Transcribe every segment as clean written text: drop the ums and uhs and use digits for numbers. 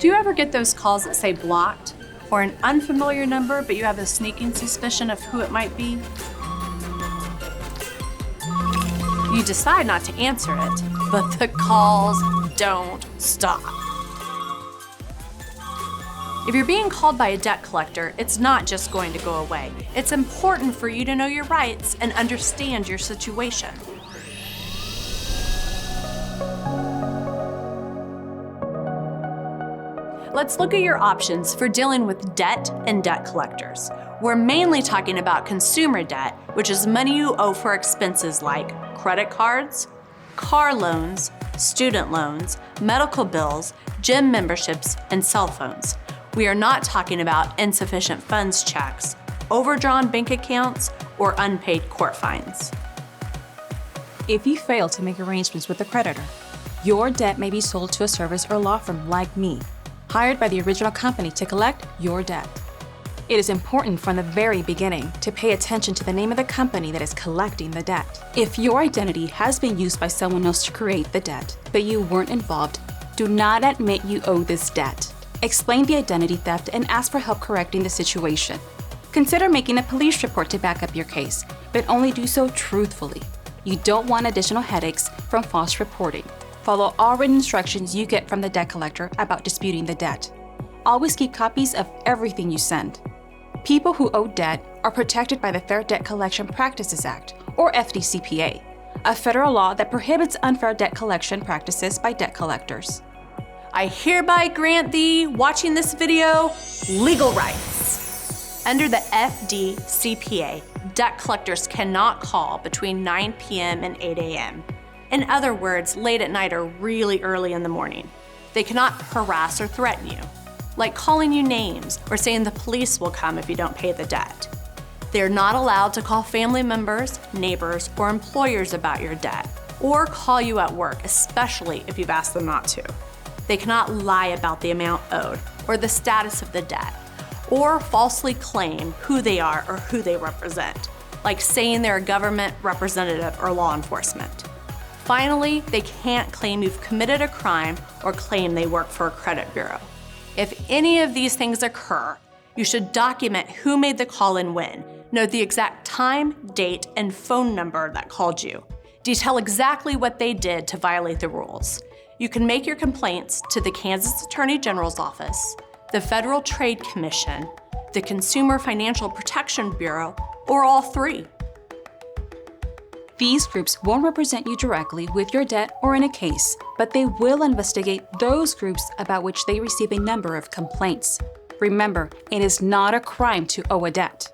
Do you ever get those calls that say blocked or an unfamiliar number, but you have a sneaking suspicion of who it might be? You decide not to answer it, but the calls don't stop. If you're being called by a debt collector, it's not just going to go away. It's important for you to know your rights and understand your situation. Let's look at your options for dealing with debt and debt collectors. We're mainly talking about consumer debt, which is money you owe for expenses like credit cards, car loans, student loans, medical bills, gym memberships, and cell phones. We are not talking about insufficient funds checks, overdrawn bank accounts, or unpaid court fines. If you fail to make arrangements with the creditor, your debt may be sold to a service or law firm like me, hired by the original company to collect your debt. It is important from the very beginning to pay attention to the name of the company that is collecting the debt. If your identity has been used by someone else to create the debt, but you weren't involved, do not admit you owe this debt. Explain the identity theft and ask for help correcting the situation. Consider making a police report to back up your case, but only do so truthfully. You don't want additional headaches from false reporting. Follow all written instructions you get from the debt collector about disputing the debt. Always keep copies of everything you send. People who owe debt are protected by the Fair Debt Collection Practices Act, or FDCPA, a federal law that prohibits unfair debt collection practices by debt collectors. I hereby grant thee, watching this video, legal rights. Under the FDCPA, debt collectors cannot call between 9 p.m. and 8 a.m. In other words, late at night or really early in the morning. They cannot harass or threaten you, like calling you names or saying the police will come if you don't pay the debt. They're not allowed to call family members, neighbors, or employers about your debt, or call you at work, especially if you've asked them not to. They cannot lie about the amount owed or the status of the debt, or falsely claim who they are or who they represent, like saying they're a government representative or law enforcement. Finally, they can't claim you've committed a crime or claim they work for a credit bureau. If any of these things occur, you should document who made the call and when. Note the exact time, date, and phone number that called you. Detail exactly what they did to violate the rules. You can make your complaints to the Kansas Attorney General's office, the Federal Trade Commission, the Consumer Financial Protection Bureau, or all three. These groups won't represent you directly with your debt or in a case, but they will investigate those groups about which they receive a number of complaints. Remember, it is not a crime to owe a debt.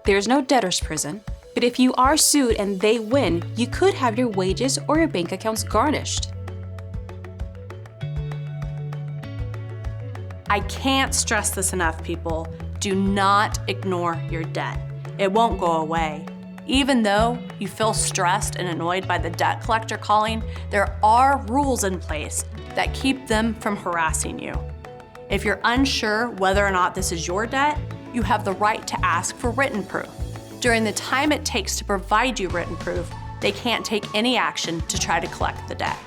There's no debtor's prison, but if you are sued and they win, you could have your wages or your bank accounts garnished. I can't stress this enough, people. Do not ignore your debt. It won't go away. Even though you feel stressed and annoyed by the debt collector calling, there are rules in place that keep them from harassing you. If you're unsure whether or not this is your debt, you have the right to ask for written proof. During the time it takes to provide you written proof, they can't take any action to try to collect the debt.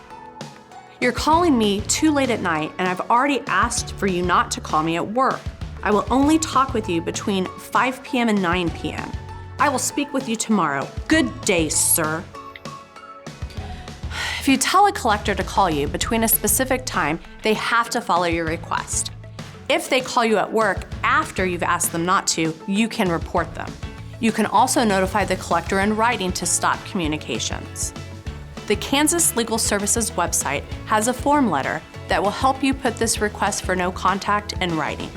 You're calling me too late at night, and I've already asked for you not to call me at work. I will only talk with you between 5 p.m. and 9 p.m. I will speak with you tomorrow. Good day, sir. If you tell a collector to call you between a specific time, they have to follow your request. If they call you at work after you've asked them not to, you can report them. You can also notify the collector in writing to stop communications. The Kansas Legal Services website has a form letter that will help you put this request for no contact in writing.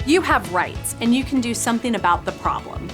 You have rights, and you can do something about the problem.